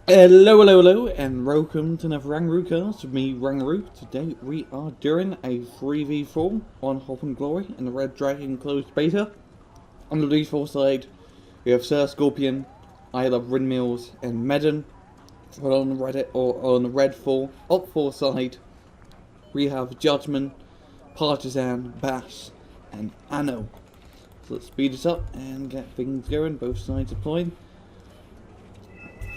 Hello, and welcome to another Rangaroocast with me, Rangaroo. Today we are doing a 3v4 on Hope and Glory in the Red Dragon closed beta. On the Blufor side, we have SirScorpion, iLOVEwindmills, and Medan. But on the Redfor, Op4 side, we have Judgemann, Partizaan, Bash, and Anno. So let's speed it up and get things going, both sides deploying.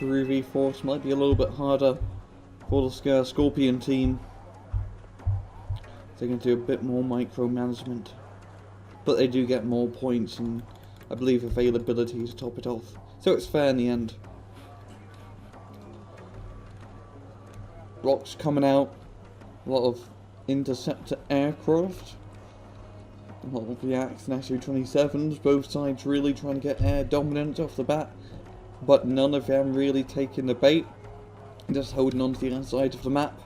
3v4 might be a little bit harder for the SirScorpion team. They're going to do a bit more micromanagement, but they do get more points and I believe availability to top it off, so it's fair in the end. Rocks coming out, a lot of interceptor aircraft, a lot of the Axe and SU-27s, both sides really trying to get air dominance off the bat. But none of them really taking the bait, just holding on to the other side of the map.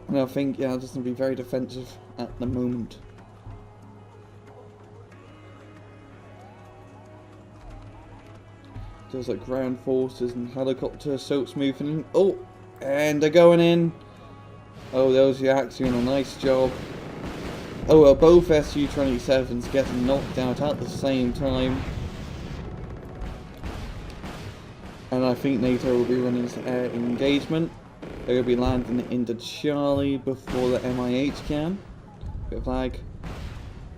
And I think, yeah, it's going to be very defensive at the moment. There's like ground forces and helicopter assaults moving in. Oh, and they're going in. Oh, those Yaks doing a nice job. Oh, well, both SU-27s getting knocked out at the same time. And I think NATO will be running this air engagement. They're going to be landing into Charlie before the MIH can. Bit of lag.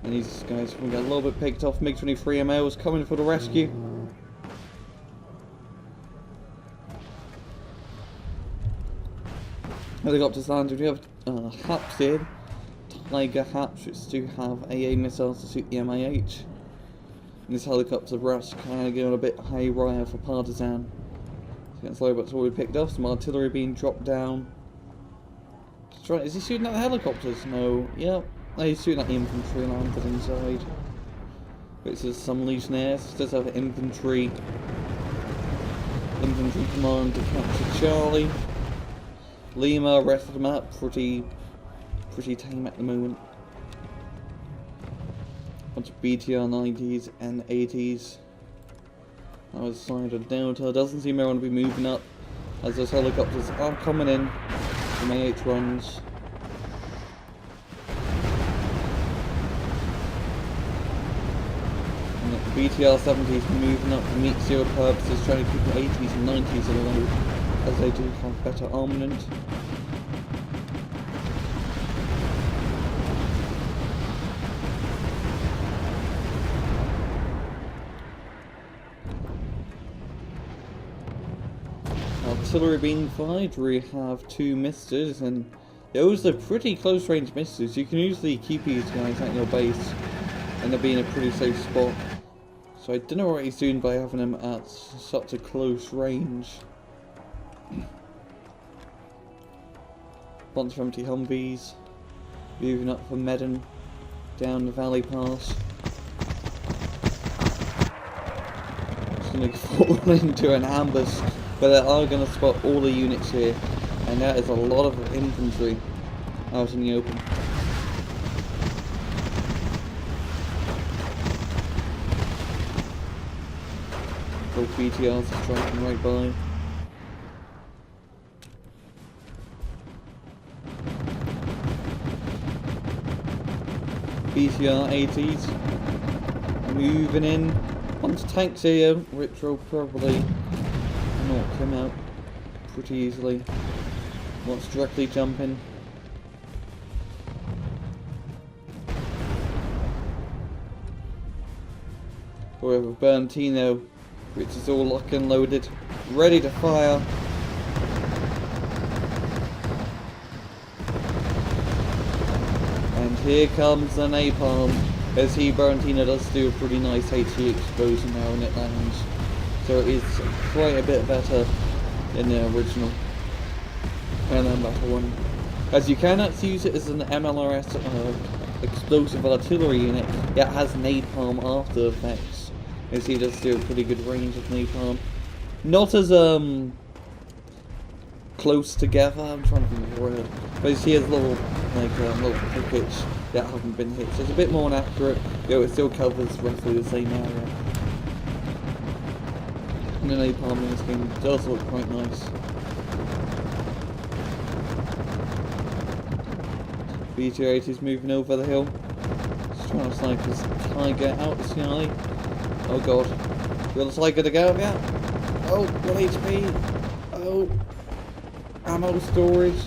And these guys will get a little bit picked off. MiG-23 MLs coming for the rescue. Helicopters landed. We have Haps here. Tiger Haps, which do have AA missiles to suit the MIH. And this helicopter rush kind of going a bit haywire for Partizaan. So that's low, but it's already picked off. Some artillery being dropped down. Is he shooting at the helicopters? No. Yep. No, he's shooting at the infantry landed inside. Which is some legionnaires. Does have infantry command to capture Charlie. Lima, rest of the map, pretty tame at the moment. Bunch of BTR 90s and 80s. Other side of Delta. Doesn't seem everyone to be moving up as those helicopters are coming in. MAH runs. And the BTR 70s moving up to meet zero purposes, trying to keep the 80s and 90s alive as they do have better armament. Artillery being fired, we have two misters, and those are pretty close range misters. You can usually keep these guys at your base and they'll be in a pretty safe spot. So I don't know what he's doing by having them at such a close range. Bunch of empty Humvees moving up from Medan down the valley pass. Just gonna fall into an ambush. But they are going to spot all the units here, and that is a lot of infantry out in the open. Both BTRs are striking right by. BTR 80s moving in. Once tanks here, which will probably not come out pretty easily. Wants directly jump in. However, Berntino, which is all locked and loaded, ready to fire. And here comes the napalm, as Berntino does do a pretty nice HE explosion now when it lands. So it is quite a bit better than the original Battle 1. As you can actually use it as an MLRS explosive artillery unit, it has napalm after effects. As he does do a pretty good range of napalm. Not as close together, I'm trying to think of the word. But you see his little little pockets that haven't been hit. So it's a bit more inaccurate, though it still covers roughly the same area. And the napalm in this game does look quite nice. BT-8 is moving over the hill. Just trying to snipe this tiger out the sky. Oh god. Will the tiger to get out yet? Oh, 1 HP. Oh. Ammo storage.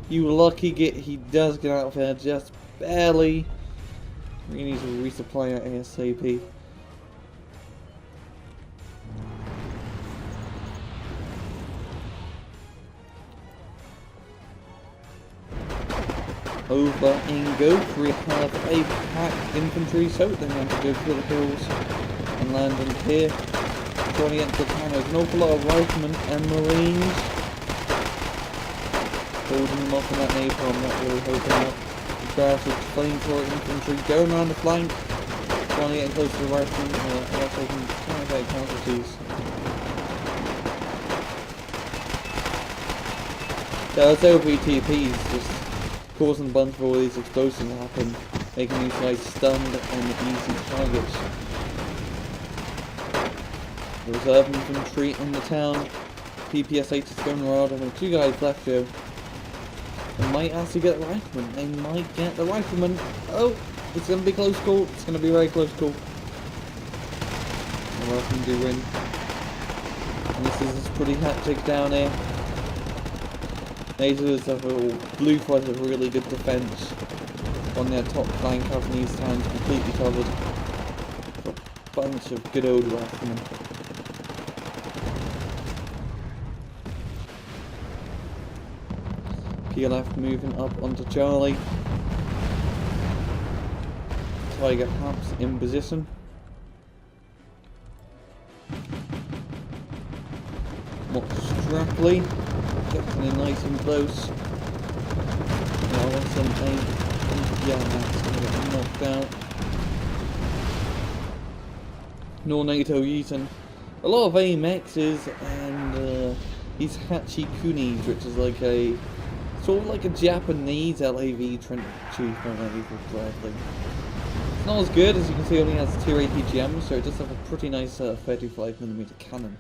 You lucky he does get out of here just barely. We need to resupply our ASAP. Over in Goat, we have a packed infantry, so they're going to go through the hills and land in here. Trying to get to the town, there's an awful lot of riflemen and marines. Holding them off in that napalm, not really hoping out. The barrels of flamethrower infantry going around the flank, trying to get close to the riflemen, they're taking quite bad casualties. Those OBTPs just causing a bunch of all these explosions to happen, making these guys stunned and easy targets. The reserve infantry in the town, PPS-8 is going around, and with 2 guys left here. They might actually get the rifleman, they might get the rifleman. Oh, it's going to be close call, it's going to be a very close call. The riflemen do win. And this is pretty hectic down here. Natives have Blufor has a really good defense on their top flank, having these towns completely covered. A bunch of good old riflemen. PLF moving up onto Charlie. Tiger Habs in position. Not Strapley. Getting in nice and close. Now once some aim. Yeah, that's going to get knocked out. No NATO using a lot of AMXs and these Hachi Kunis, which is like a sort of like a Japanese LAV trench chief, if I remember correctly. It's not as good, as you can see, it only has 2 ATGMs, so it does have a pretty nice 35mm cannon.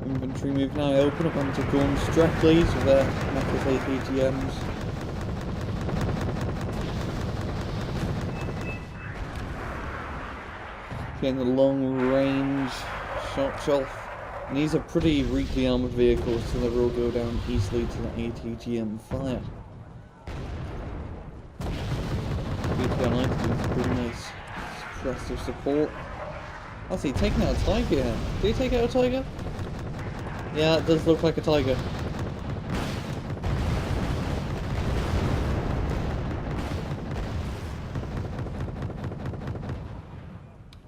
Infantry move now open up onto Gorn Strackley's with their Macros ATGMs. Getting the long range shots off. And these are pretty weakly armoured vehicles, so they will go down easily to the ATGM fire. BTR-90 doing pretty nice suppressive support. I see, taking out a tiger here. Did he take out a tiger? Yeah, it does look like a tiger.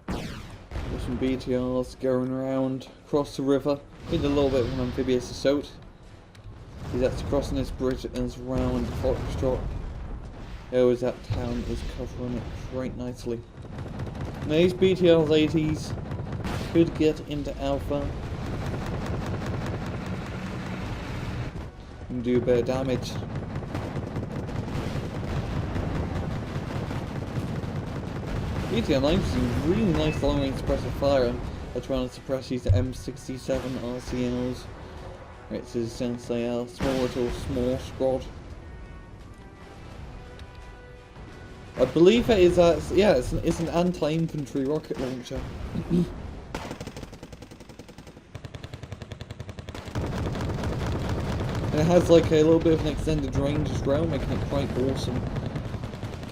There's some BTRs going around across the river. Did a little bit of an amphibious assault. That's crossing this bridge and it's round Foxtrot. Oh, as that town is covering it quite nicely. Now these BTRs 80s could get into Alpha and do a bit of damage. BTR-9 is a really nice long-range suppressive fire. They're trying to suppress these M67 RCLs. It's a Sensei small little small squad. I believe it is yeah, it's an anti-infantry rocket launcher. It has like a little bit of an extended range as well, making it quite awesome.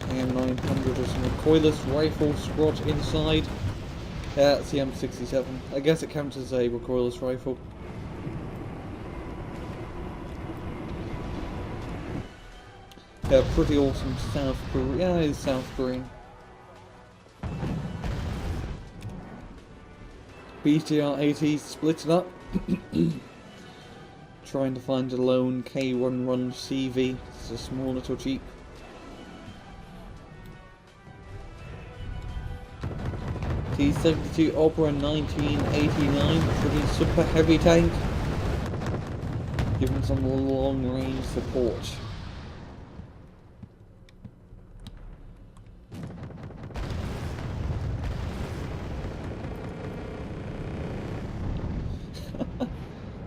KM900 is some recoilless rifle squad inside. Yeah, that's the M67. I guess it counts as a recoilless rifle. Yeah, pretty awesome South Korea. Yeah, it is South Korean. BTR-80 split it up. Trying to find a lone K1 run CV. It's a small little jeep. T-72 Opera 1989, pretty super heavy tank. Giving some long range support.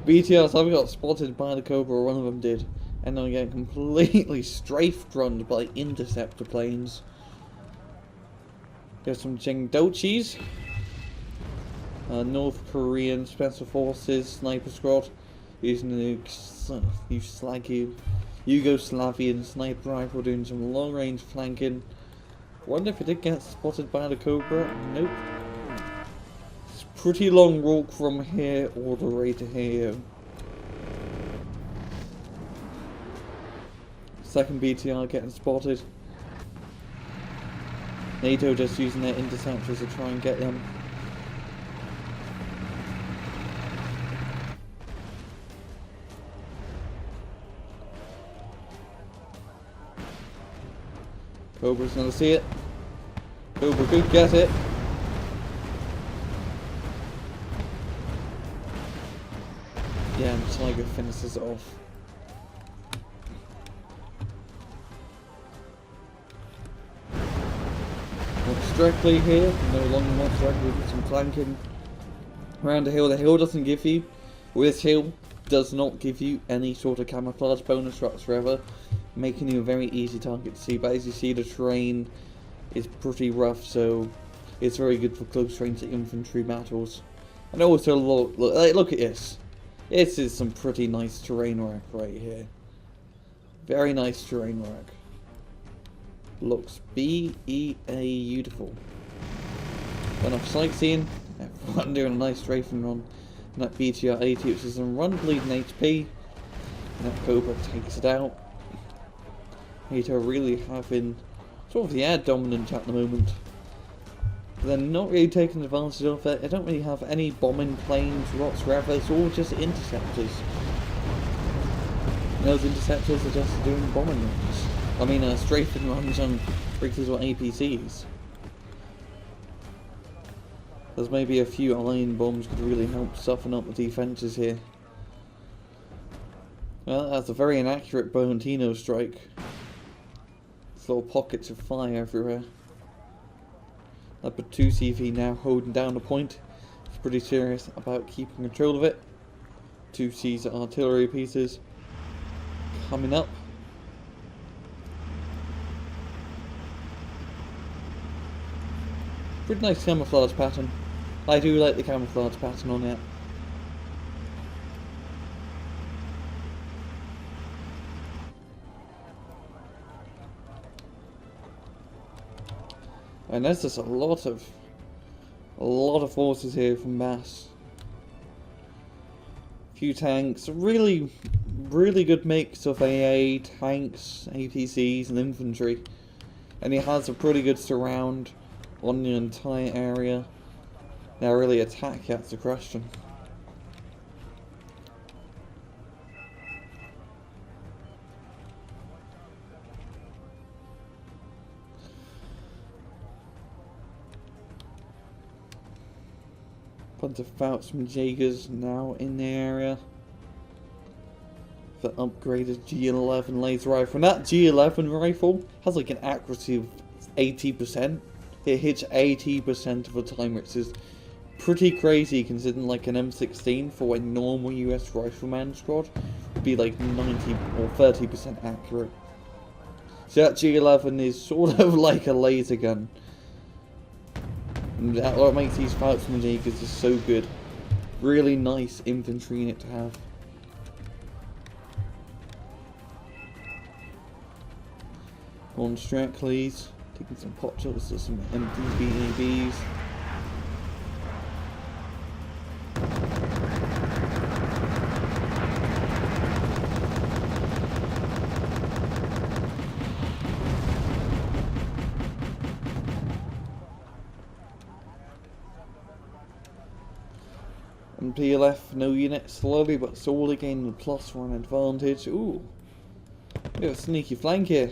BTRs, I got spotted by the Cobra, one of them did. And then get completely strafed run by interceptor planes. There's some Jengdochis. North Korean Special Forces Sniper Squad. Using the Yugoslavian sniper rifle doing some long range flanking. Wonder if it did get spotted by the Cobra. Nope. It's a pretty long walk from here all the way to here. Second BTR getting spotted. NATO just using their interceptors to try and get them. Cobra's gonna see it. Cobra could get it. Yeah, and Tiger finishes it off. Directly here, no longer wants directly with some flanking around the hill. The hill doesn't give you, or this hill does not give you any sort of camouflage bonus whatsoever, making you a very easy target to see. But as you see, the terrain is pretty rough, so it's very good for close range infantry battles. And also, look at this. This is some pretty nice terrain work right here. Very nice terrain work. Looks beautiful. Enough sightseeing. Everyone doing a nice strafing run. And that BTR 80, which is a run bleeding HP. And that Cobra takes it out. NATO really having sort of the air dominant at the moment. But they're not really taking advantage of it. They don't really have any bombing planes whatsoever. It's all just interceptors. And those interceptors are just doing bombing runs. I mean, strafing runs on rigs or APCs. There's maybe a few iron bombs could really help soften up the defences here. Well, that's a very inaccurate Bontino strike. There's little pockets of fire everywhere. But 2CV now holding down the point. He's pretty serious about keeping control of it. 2C's artillery pieces coming up. Pretty nice camouflage pattern. I do like the camouflage pattern on it. And there's just a lot of forces here from Mass. Few tanks, really good mix of AA, tanks, APCs and infantry. And he has a pretty good surround on the entire area. Now really attack, that's the question. Bunch of Fouts from Jaegers now in the area. The upgraded G11 laser rifle. And that G11 rifle has like an accuracy of 80%. It hits 80% of the time, which is pretty crazy considering like an M16 for a normal US rifleman squad would be like 90 or 30% accurate. So that G11 is sort of like a laser gun. And that what makes these Fouts from the Jaegers just so good. Really nice infantry unit to have. On Strackley's. Taking some pot shots to some empty BABs. And PLF, no units, slowly but slowly gaining the +1 advantage. Ooh, we have a sneaky flank here.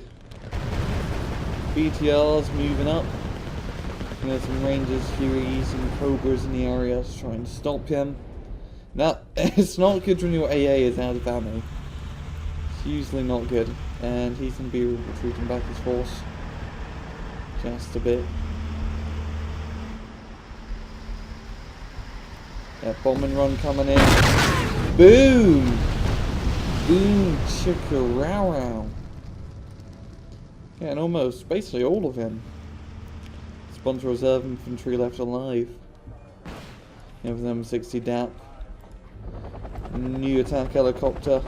BTR's moving up. And there's some Rangers, Furies and Cobras in the area trying to stop him. Now, it's not good when your AA is out of ammo. It's usually not good. And he's going to be retreating back his force. Just a bit. Yeah, bombing run coming in. Boom! Boom chicka row row. Yeah, and almost basically all of them. Sponsor reserve infantry left alive. You have them 60 DAP. New attack helicopter.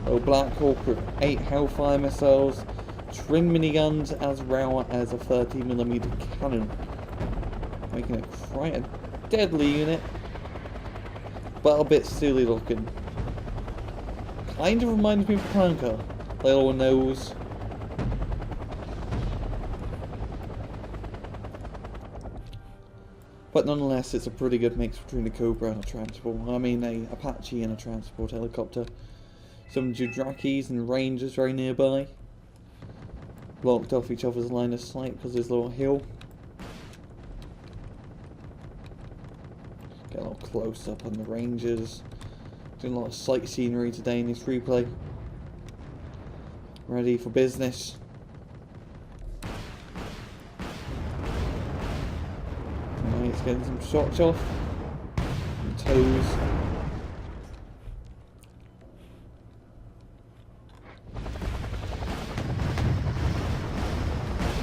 Oh, Black Hawk with 8 Hellfire missiles. Twin miniguns as raw as a 30mm cannon. Making it quite a deadly unit. But a bit silly looking. Kind of reminds me of a tanker. Little nose. But nonetheless, it's a pretty good mix between a Cobra and a transport. I mean, a Apache and a transport helicopter. Some Judrakis and Rangers very nearby. Blocked off each other's line of sight because there's a little hill. Get a little close up on the Rangers. Doing a lot of sight scenery today in this replay. Ready for business. It's getting some shots off. Some toes.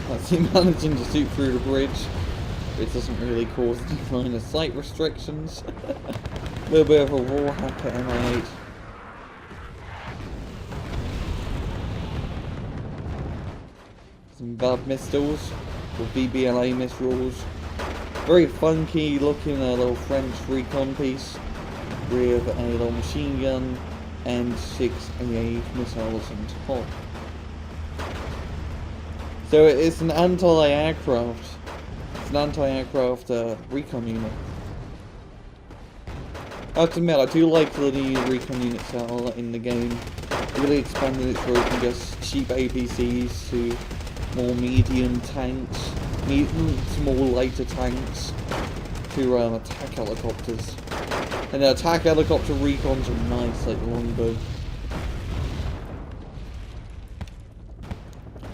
That's him managing to shoot through the bridge. It doesn't really cause any line of sight restrictions. A little bit of a raw hack at MI8. Some Valve missiles with BBLA missiles. Very funky looking little French recon piece with a little machine gun and 6 AA missiles on top. So it's an anti-aircraft. It's an anti-aircraft recon unit. I have to admit, I do like the new recon units that are in the game. Really expanded it through from just cheap APCs to more medium tanks, small lighter tanks, to attack helicopters. And the attack helicopter recons are nice, like the longbow.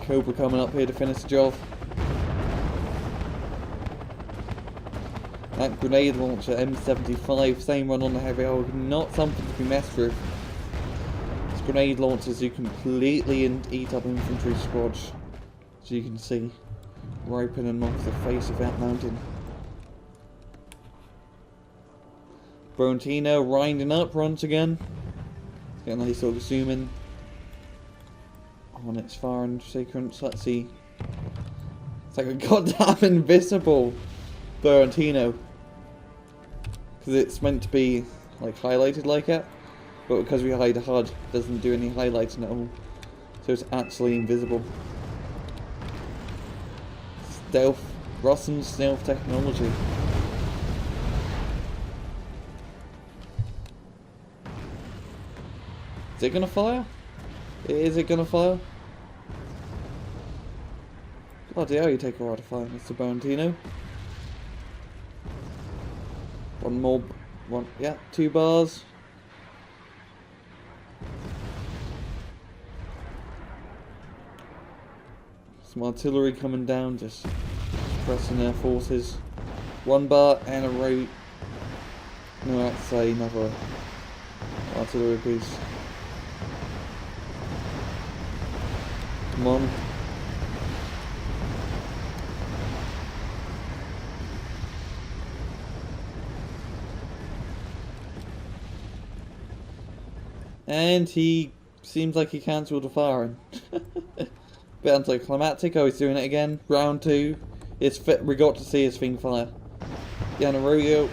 Cobra coming up here to finish the job. That grenade launcher M75, same run on the heavy hull, not something to be messed with. This grenade launchers do completely eat up infantry squads, as you can see, ripening off the face of that mountain. Brontino winding up once again. It's getting a nice little zoom in on its firing sequence. Let's see. It's like a goddamn invisible Brontino, because it's meant to be like highlighted like it, but because we hide the HUD, it doesn't do any highlighting at all, so it's actually invisible. Stealth, Russian stealth technology. Is it gonna fire? Is it gonna fire? Bloody hell, you take a while to fire, Mr. Brontino. One more, yeah, 2 bars. Some artillery coming down, just pressing their forces. 1 bar and a route. No, that's another artillery piece. Come on. And he seems like he cancelled the firing. Bit anticlimactic. Oh, he's doing it again. Round 2. It's fit. We got to see his thing fire. Yanaruyo.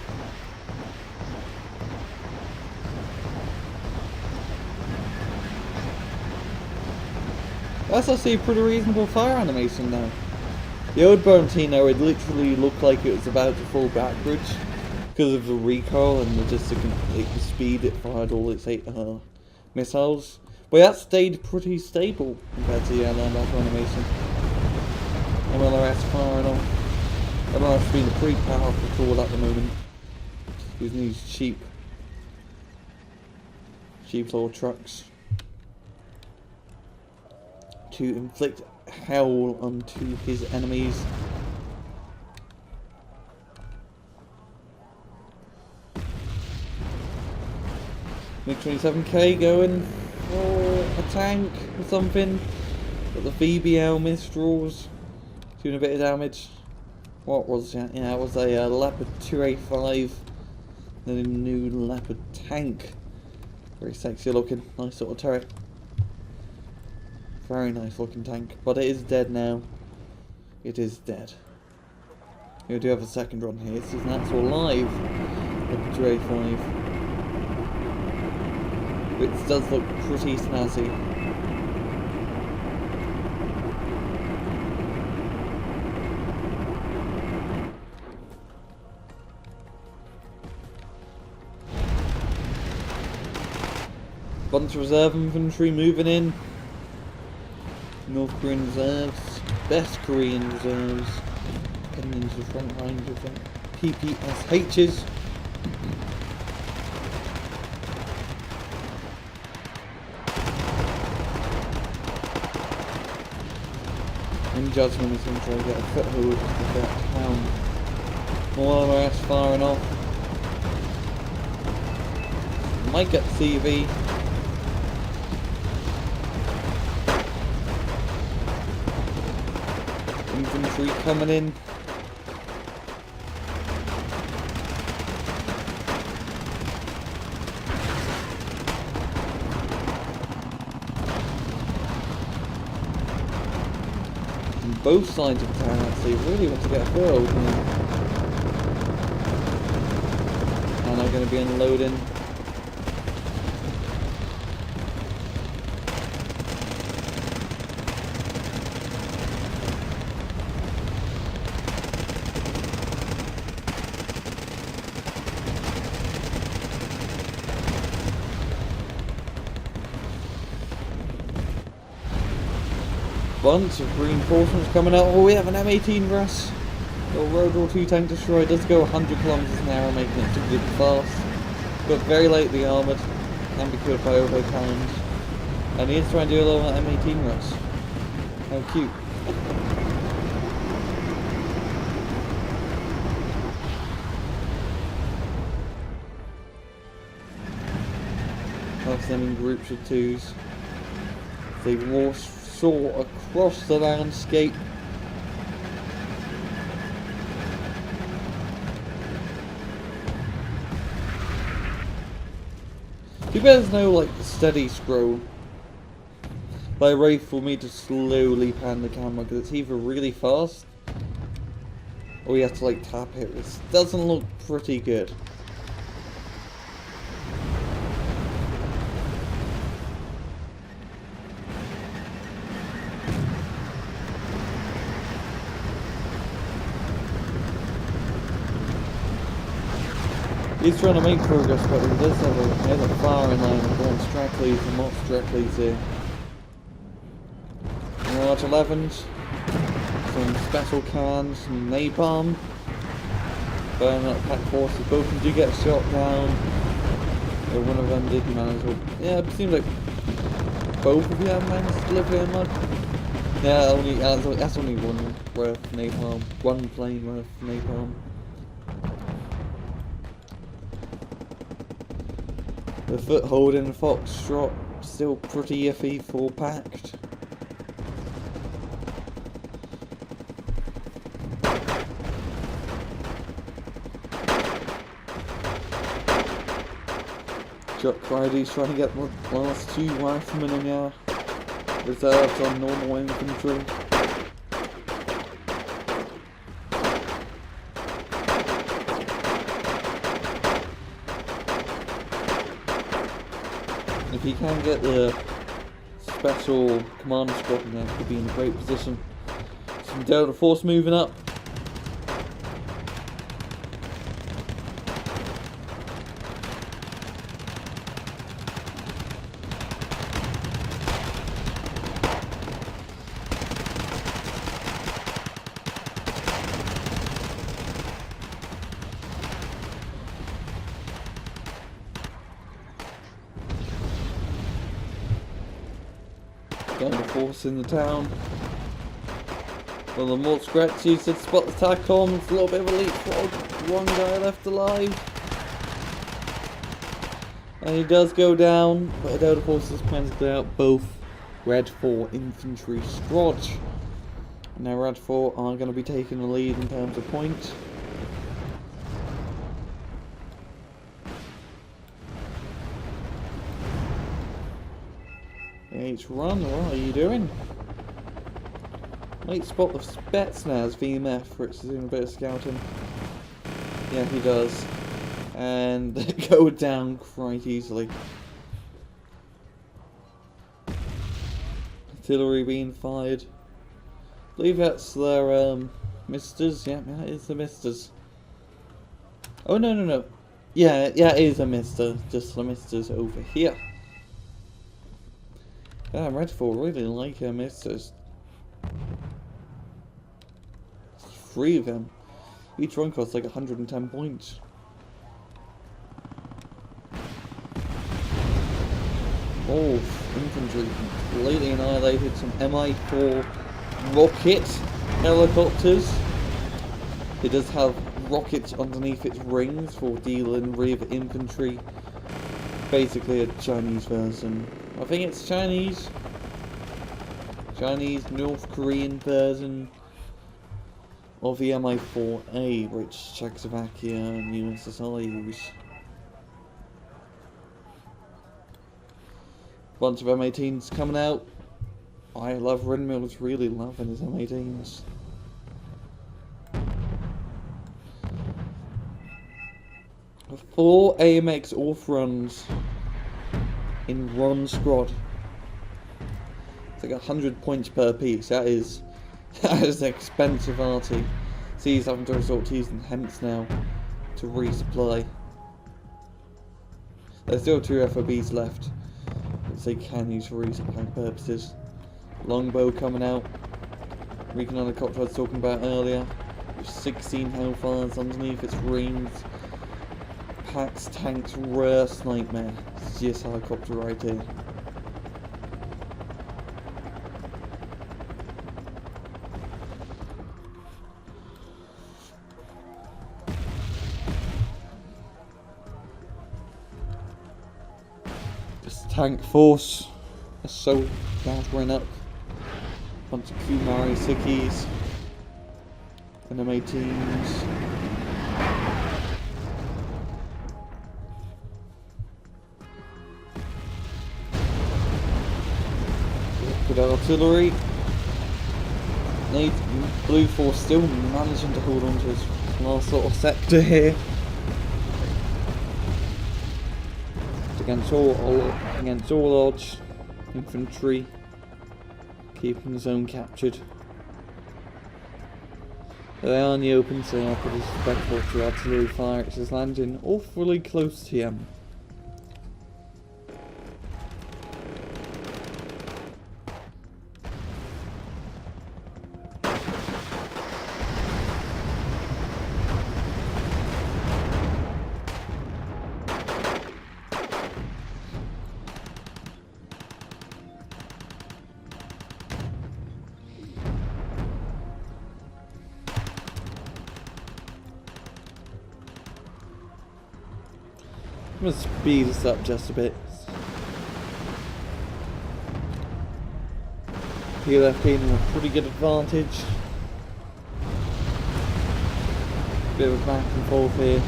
That's actually a pretty reasonable fire animation now. The old Brontino, it literally looked like it was about to fall backwards because of the recoil and just the speed it fired all its 8 missiles. But that stayed pretty stable compared to the linebacker animation. MLRS firing off. MLRS being a pretty powerful tool at the moment. Using these cheap little trucks to inflict hell onto his enemies. MiG-27K going for a tank or something. Got the VBL Mistrals doing a bit of damage. What was that? Yeah, it was a Leopard 2A5. Then a new Leopard tank. Very sexy looking, nice little turret. Very nice looking tank, but it is dead now. It is dead. We do have a second run here. This is an actual live Leopard 2A5. Which does look pretty snazzy. Bunch of reserve infantry moving in. North Korean reserves, best Korean reserves, heading into the front lines of the PPSHs. And Judgemann is going to try to get a foothold with that town. More or less firing off. Might get CV. Infantry coming in. And both sides of the town actually really want to get a foothold. And they're going to be unloading. Bunch of reinforcements coming out. Oh, we have an M18 Russ. The Road War 2 tank destroyer does go 100 kilometers an hour, making it super fast. But very lightly armoured. Can be killed by over cannons. And he is trying to do a little M18 Russ. How cute. Have them in groups of twos. They saw across the landscape. Too bad there's no like steady scroll. By way for me to slowly pan the camera because it's either really fast or you have to like tap it, which doesn't look pretty good. He's trying to make progress, but he does have a firing line of one Strackley's and not Strackley's here. Large 11s, some special cans, some napalm, burning up pack forces. Both of them do get shot down. One of them did manage to. Yeah, it seems like both of them managed to live here in mud. Yeah, that's only one worth of napalm. One plane worth of napalm. The foothold in Foxtrot still pretty iffy, full packed. Chuck Friday's trying to get the last two riflemen in our reserves on normal infantry. If he can get the special command squad in there, he could be in a great position. Some Delta Force moving up. Delta Force in the town. Well, the more scratchy said spot the TACOM. It's a little bit of a leapfrog. One guy left alive. And he does go down, but Adele forces plans to clear out both Redfor infantry squad. Now Redfor are going to be taking the lead in terms of points. H1, what are you doing? Might spot the Spetsnaz VMF, which is doing a bit of scouting. Yeah, he does. And they go down quite easily. Artillery being fired. I believe that's their misters. Yeah, that is the misters. Oh no. Yeah, it is a mister. Just the misters over here. Yeah, Redfor really like her misters. 3 of them. Each one costs like 110 points. Oh, infantry completely annihilated. Some Mi-4 rocket helicopters. It does have rockets underneath its rings for dealing with infantry. Basically a Chinese version. I think it's Chinese, North Korean version of the Mi-4A, which Czechoslovakia and USSR use. Bunch of M18s coming out. iLOVEwindmills really loving his M18s. Four AMX off runs in one squad. It's like 100 points per piece. That is an expensive arty. See, he's having to resort to using Hemps now to resupply. There's still 2 FOBs left, which they can use for resupply purposes. Longbow coming out. Recon helicopter I was talking about earlier, with 16 Hellfires underneath its rings. Pax Tank's worst nightmare. It's this helicopter right here. This tank force is so gathering up. Bunch of Kumari Sickies and M18s. Good artillery. Blufor still managing to hold on to his last little sector here. Against all odds, infantry keeping the zone captured. They are in the open, so they are pretty susceptible to artillery fire, which is landing awfully close to him. I'm going to speed this up just a bit. PLF being in a pretty good advantage. Bit of a back and forth here.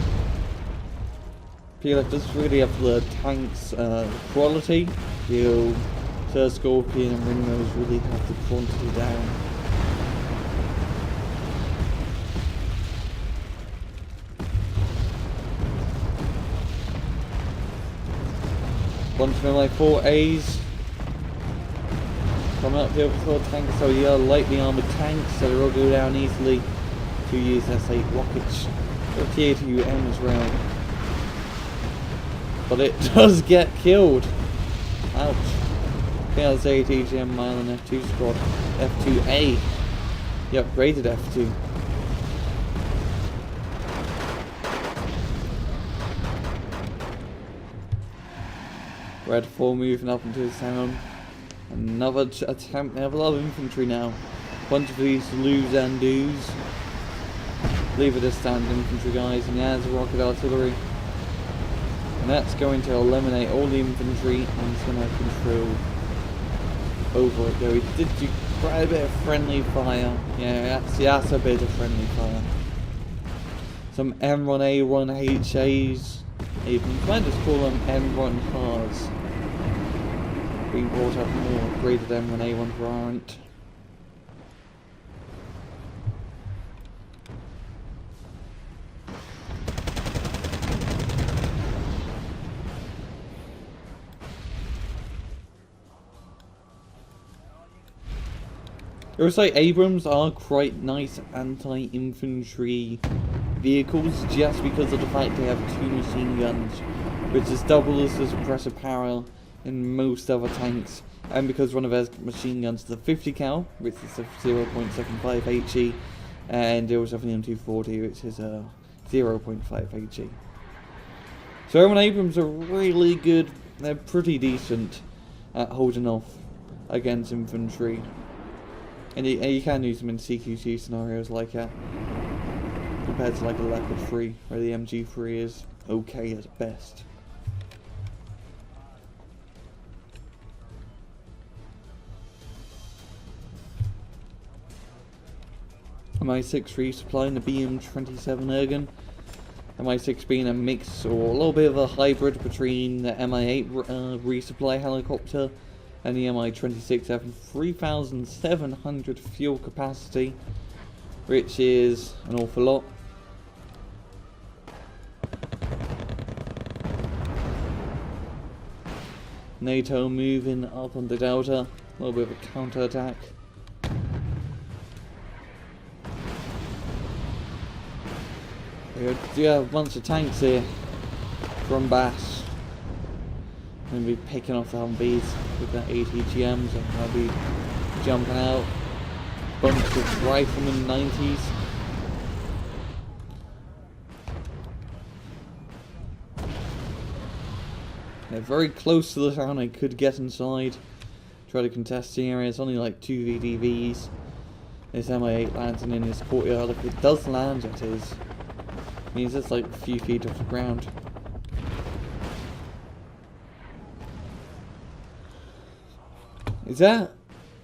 PLF does really have the tanks quality. Blufor SirScorpion and Windmills really have the quantity down. Bunch of Mi-4As coming up here before tanks, so yeah, lightly armoured tanks, so they'll go down easily to use S8 rockets. Got T82Ms round. But it does get killed. Ouch. There's ATGM Milan F2 squad. F2A. The upgraded F2. Redfor moving up into the town. Another attempt. They have a lot of infantry now. Bunch of these loos and doos. Leave it as standard infantry guys, and yeah, there's rocket artillery. And that's going to eliminate all the infantry and it's going to control over it though. He did do quite a bit of friendly fire. Yeah, that's a bit of friendly fire. Some M1A1 HAs. You might just call them M1 HAs. Being brought up more upgraded M1A1 variant. It looks like Abrams are quite nice anti-infantry vehicles just because of the fact they have 2 machine guns, which is double as the suppressor power in most other tanks, and because one of their machine guns is a 50 cal, which is a 0.75 HE, and they also have an M240, which is a 0.5 HE. So Airman Abrams are really good. They're pretty decent at holding off against infantry. And you can use them in CQC scenarios like that, compared to like a Leopard 3, where the MG3 is okay at best. Mi-6 resupplying the BM-27 Ergen. Mi-6 being a mix or a little bit of a hybrid between the Mi-8 resupply helicopter and the Mi-26 having 3,700 fuel capacity, which is an awful lot. NATO moving up on the Delta, a little bit of a counter-attack. We do have a bunch of tanks here from Bass. Going to be picking off the Humvees with their ATGMs, and I'll be jumping out. Bunch of riflemen 90s. They're very close to the town. I could get inside, try to contest the area. It's only like 2 VDVs. This Mi-8 landing in this courtyard. If it does land, it is. Means it's like a few feet off the ground. Is that?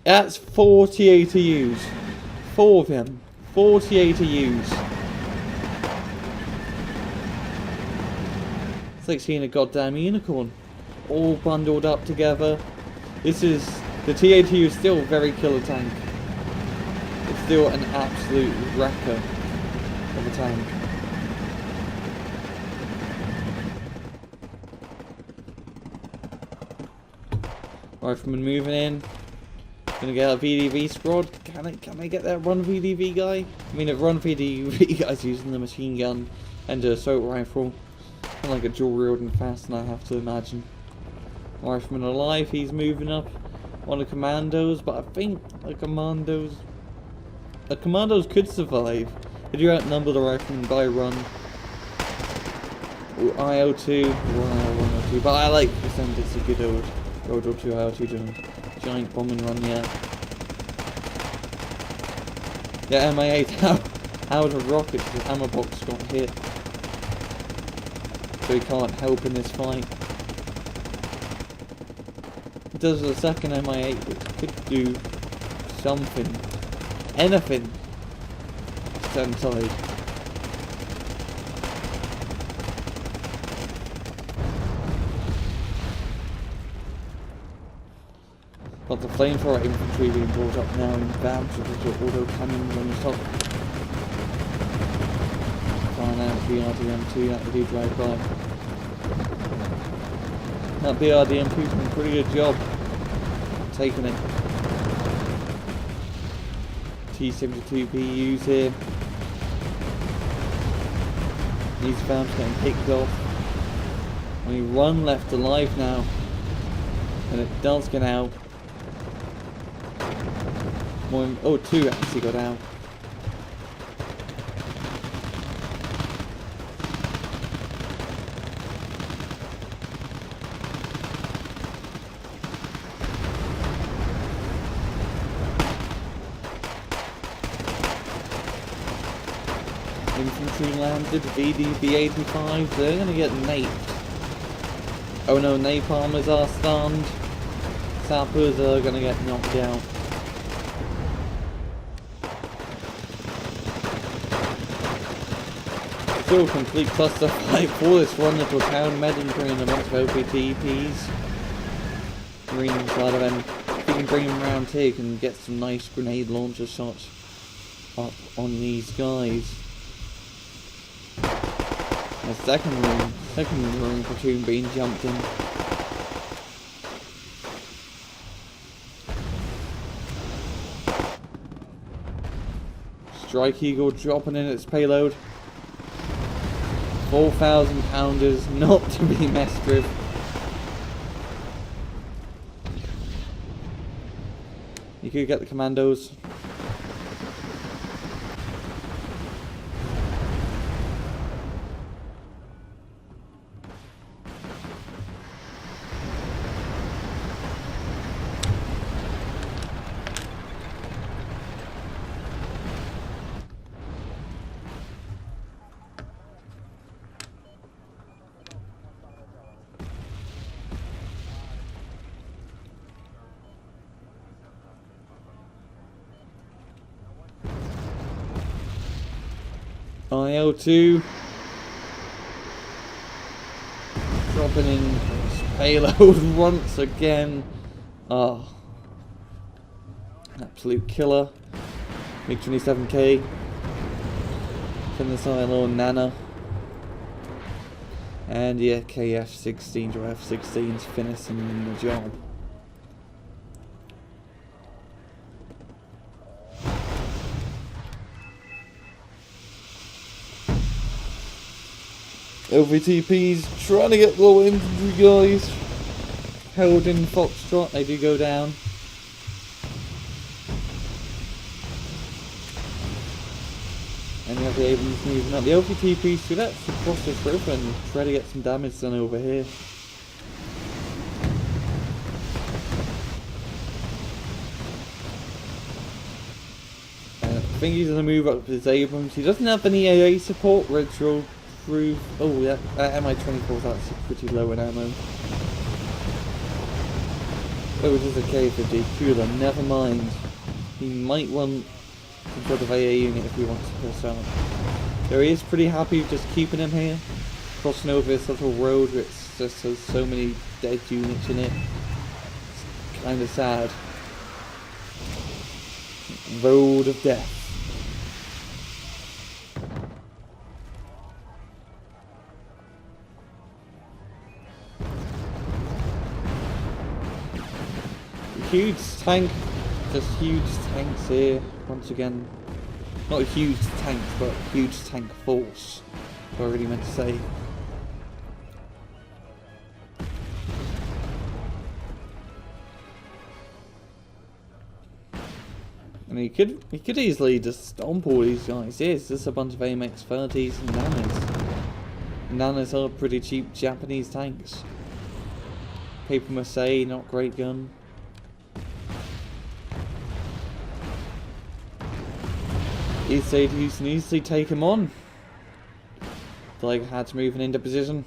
That's 40 ATUs. 4 of them. 40 ATUs. It's like seeing a goddamn unicorn. All bundled up together. This is... The T-ATU is still a very killer tank. It's still an absolute wrecker of a tank. Rifleman moving in. Gonna get a VDV squad. Can I get that one VDV guy? I mean, if one VDV guy's using the machine gun and the assault rifle. Kind of like a dual wielding fast, and I have to imagine. Rifleman alive, he's moving up. One of the commandos, but I think the commandos could survive. They do outnumber the rifleman by run. Or IL2, or IL102, but I like the sense it's a good old World War II IL2 doing a giant bombing run, yeah. Yeah, Mi-8 out of rockets, the hammer box got hit. So he can't help in this fight. Does the second Mi-8, which could do something, anything, stand aside. Got the flamethrower infantry being brought up now in BAMs with the auto cannons on the top. Firing out BRDM2, that would do drive by. That BRDM2's doing a pretty good job taking it. T-72 PUs here. These BAMs getting picked off. Only one left alive now. And it does get out. Oh, 2 actually got out. Infantry landed, VDB 85, they're gonna get naped. Oh no, napalmers are stunned. Sappers are gonna get knocked out. Still a complete cluster fight for this one little town. Medan bringing a bunch of OPTPs. Marine inside of them. If you can bring them around here, you can get some nice grenade launcher shots up on these guys. The second room platoon being jumped in. Strike Eagle dropping in its payload. 4,000 pounders, not to be messed with. You could get the commandos. IL-2 dropping in his payload once again. Oh, absolute killer. MiG-27K. Finish ILO Nana. And yeah, KF-16 or F-16's finishing the job. OVTP's trying to get low infantry guys held in Foxtrot. They do go down. And you have the Abrams moving up. The OVTP's should actually cross this river and try to get some damage done over here. I think he's going to move up his Abrams. He doesn't have any AA support. Redfor. Oh, yeah, MI-24 is actually pretty low in ammo. Oh, it is a K-50 cooler, never mind. He might want some sort of AA unit if he wants to push out. So he is pretty happy just keeping him here. Crossing over this little road which just has so many dead units in it. It's kind of sad. Road of death. Huge tank, just huge tanks here, once again. Not a huge tank, but huge tank force, what I really meant to say. And he could easily just stomp all these guys. Yeah, it's just a bunch of AMX-30s and Nanas. Nanas are pretty cheap Japanese tanks. Paper Mache, not great gun. East Side Houston easily take him on. Like had to move into position.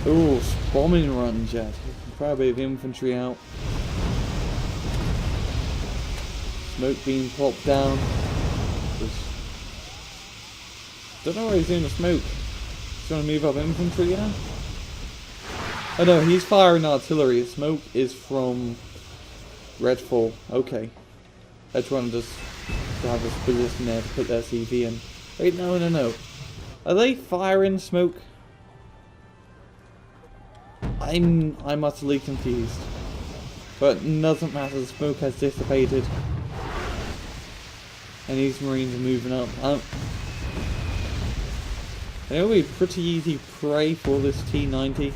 Ooh, bombing run jet. Probably have infantry out. Smoke being popped down. Don't know where he's doing the smoke. He's trying to move up infantry, yeah? Oh no, he's firing artillery. The smoke is from Redfor. Okay. Judgemann just have this position there to put their CV in. Wait, no. Are they firing smoke? I'm utterly confused. But it doesn't matter, the smoke has dissipated. And these Marines are moving up. It'll be pretty easy prey for this T-90.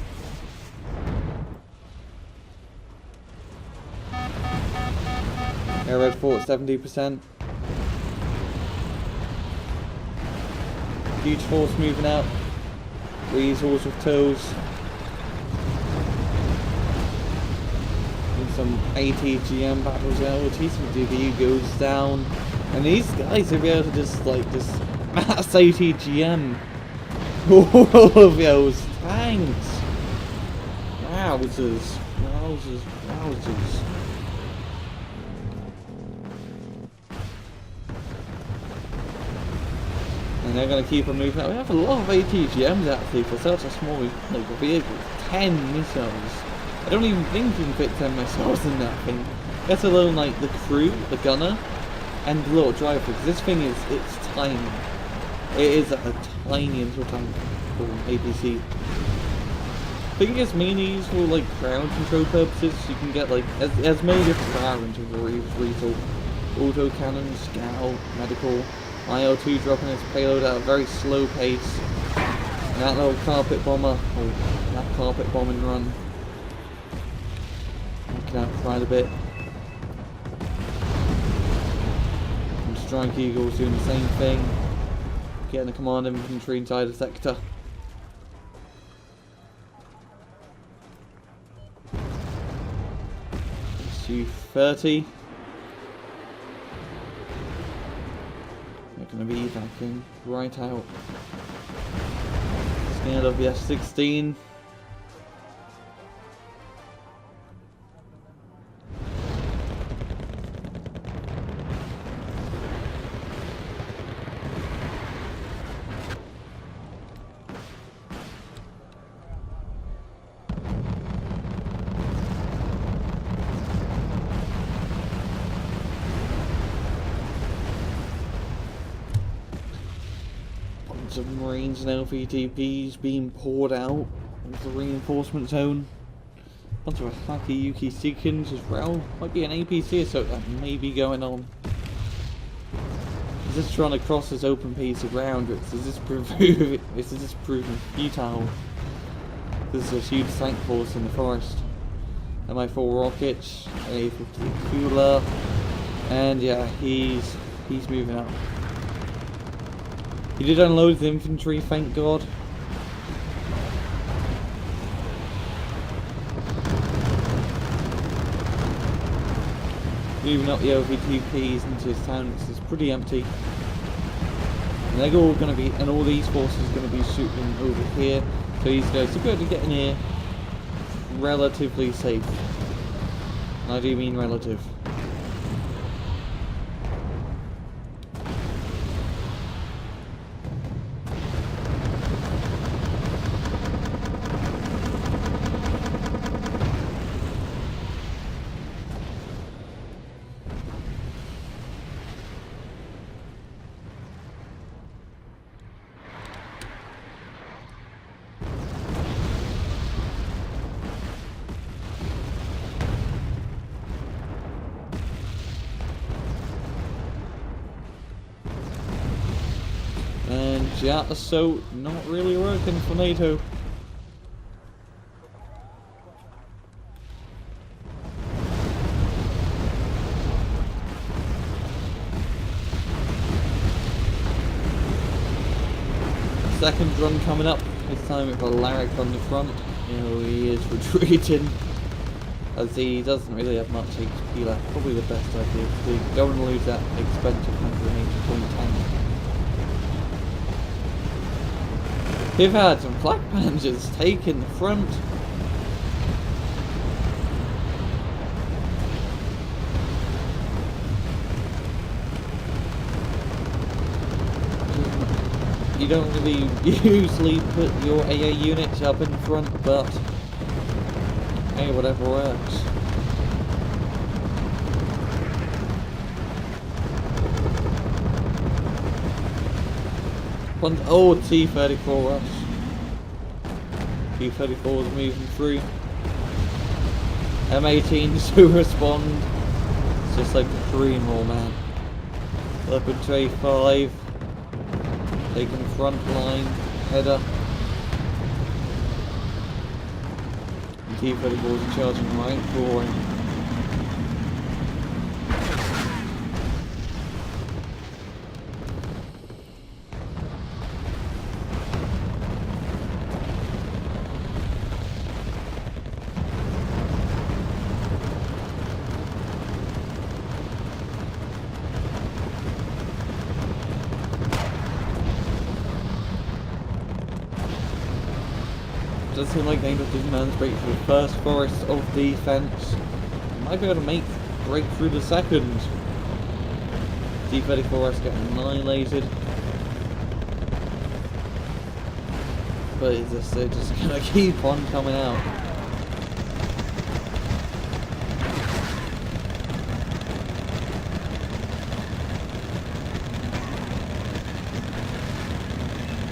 Yeah, Redfor at 70%. Huge force moving out. These horse with toes. some ATGM battles out. TCW goes down, and these guys will be able to just mass ATGM all of those tanks. Wowzers, wowzers, wowzers. And they're going to keep on moving out. We have a lot of ATGMs actually for such a small vehicle. 10 missiles. I don't even think you can fit 10 missiles in that thing. That's alone the crew, the gunner, and the little driver. Because this thing it's tiny. It is a tiny little tank for APC. I think it's mainly used for ground control purposes. You can get as many different variants of Retail. Auto cannon, scout, medical. IL-2 dropping its payload at a very slow pace. And that little carpet bomber, that carpet bombing run. Looking out quite a bit. And Strike Eagle's doing the same thing. Getting the command infantry inside the sector. Su-30. Going to be backing right out. Scared of the F-16. Of Marines and LVTPs being poured out of the reinforcement zone. Bunch of Haki Yuki Seekins as well. Might be an APC assault that may be going on. Is this trying to cross this open piece of ground? Is this proving futile? This is a huge tank force in the forest. Mi-4 rockets, A-50 cooler, and yeah, he's moving up. He did unload the infantry, thank God. Moving up the LVTPs into his tanks is pretty empty. And they're all going to be, and all these forces are going to be shooting over here. So these guys are going to get in here relatively safe. And I do mean relative. And jet assault not really working for NATO. Second run coming up, this time with a Larrick on the front. You know, he is retreating as he doesn't really have much HP left. Probably the best idea, because you don't want to lose that expensive 180-point tank. They've had some flak panzers taking the front. You don't really usually put your AA units up in front, but hey, whatever works. Oh, T-34 rush. T-34 is moving through. M18s to respond. It's just like a Korean War, man. Leopard Tray 5. Taking front line. Header. And T-34s are charging right for him. does seem like Native Judgemann break through the first forest of defense. Might be able to break through the second. D34S getting annihilated. But they're just gonna keep on coming out.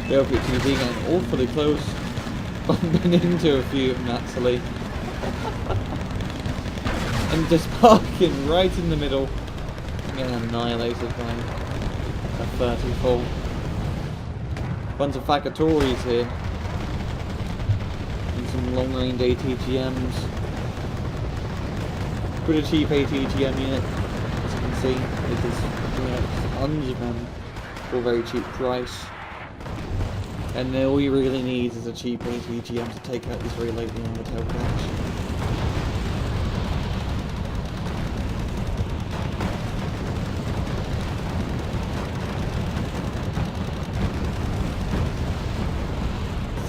The LPTV getting awfully close, bumping into a few of them actually. And just parking right in the middle. Getting annihilated by a 34. Bunch of Facatories here. And some long range ATGMs. Pretty cheap ATGM unit, as you can see. It is Judgemann for a very cheap price. And all you really need is a cheap ATGM to take out these very lately on the tail catch.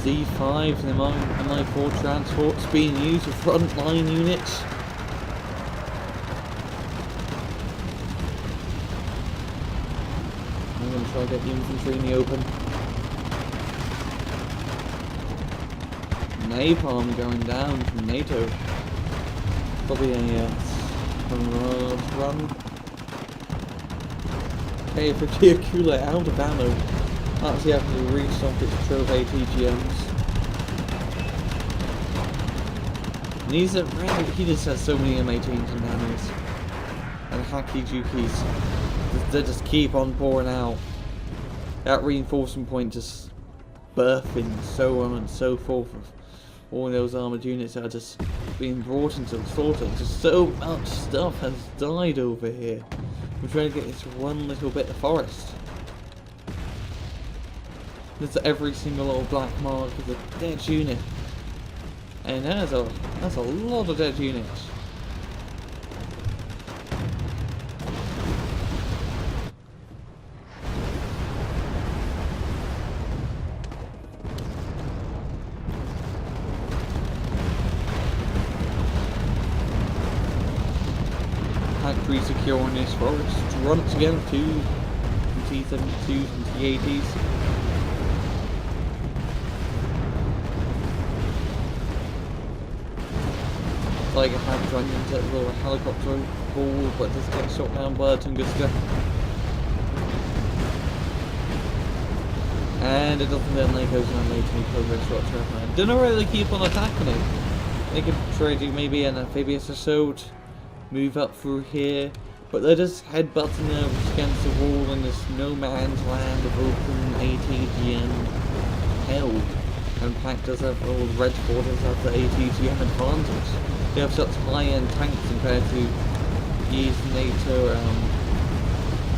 C5s and MI4 transports being used for frontline units. I'm going to try to get the infantry in the open. Napalm going down from NATO. Probably a run. Okay, if a Cooler out of ammo. Actually having to restock its trove ATGMs. And these are really, he just has so many M18s and Nanos. And Hacky Jukis. They just keep on pouring out. That reinforcement point just birthing so on and so forth. All those armoured units are just being brought into the slaughter. Just so much stuff has died over here. We're trying to get this one little bit of forest. There's every single little black mark is a dead unit. And that's a lot of dead units. Factory secure on this forest. Once again, two T-72s and T-80s. Like a hand running into a little helicopter ball, but just get shot down by a Tunguska. And it doesn't then like goes on later any progress whatsoever. Don't know whether they keep on attacking it. They could try to do maybe an amphibious assault, move up through here, but they're just headbutting them against the wall in this no man's land of open ATGM hell. And Pack does have, or Redfor does have the ATGM advantage. They have such high-end tanks compared to these NATO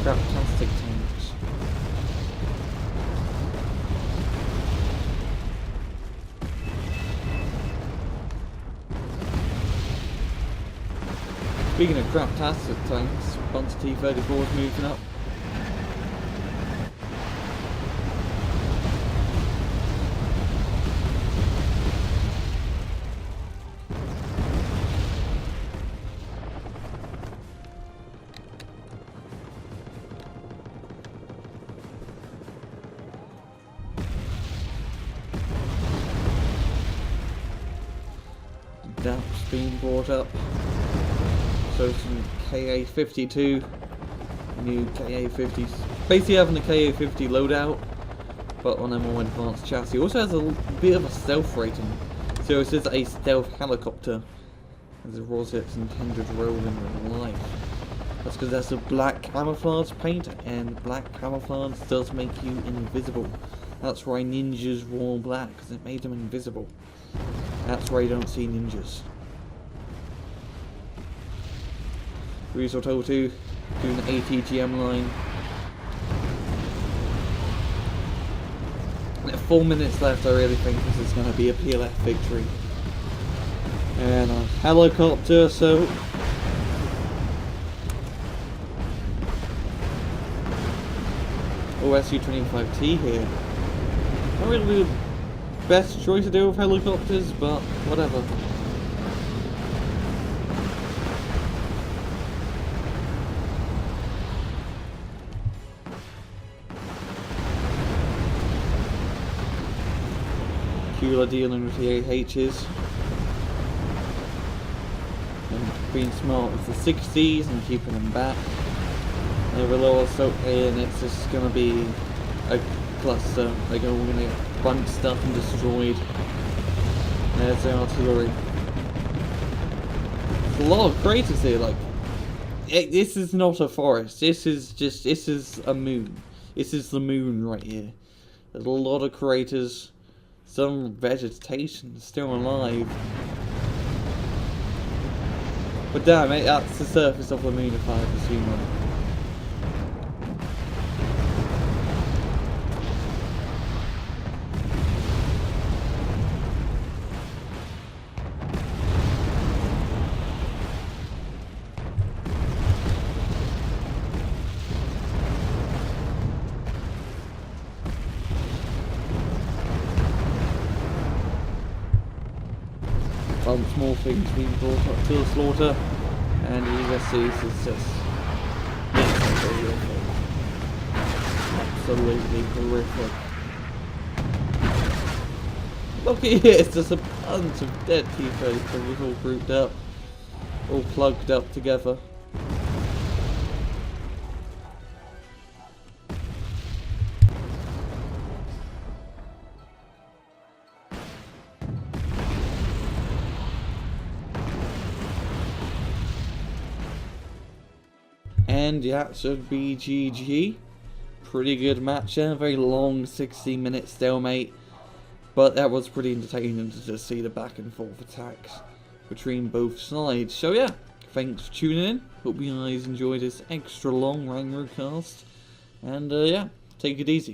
craptastic tanks. Speaking of craptastic tanks, a bunch of T-34s moving up. DAP's being brought up. So some KA-52, new KA-50s. Basically having a KA-50 loadout, but on a more advanced chassis. Also has a bit of a stealth rating. So it is a stealth helicopter, as it was its intended role in real life. That's because that's a black camouflage paint, and black camouflage does make you invisible. That's why ninjas wore black, because it made them invisible. That's why you don't see ninjas. Resort 02 doing the ATGM line. 4 minutes left, I really think this is going to be a PLF victory. And a helicopter, so... Oh, SU-25T here. Not really best choice to deal with helicopters, but whatever. Cooler dealing with the AHs. And being smart with the 60s and keeping them back. And with lower assault and it's just gonna be a cluster. They're all gonna get bunched up and destroyed. There's the artillery. There's a lot of craters here, like this is not a forest, this is a moon. This is the moon right here. There's a lot of craters, some vegetation still alive. But damn it, that's the surface of the moon if I ever seen one. Once more things being brought up to the slaughter, and you just see this is just horrific. Absolutely horrific. Look at here, it's just a bunch of dead T-34s all grouped up, all plugged up together. And yeah, it should be GG. Pretty good match there, very long 60-minute stalemate. But that was pretty entertaining to just see the back and forth attacks between both sides. So yeah, thanks for tuning in. Hope you guys enjoyed this extra long Rangroot cast. And yeah, take it easy.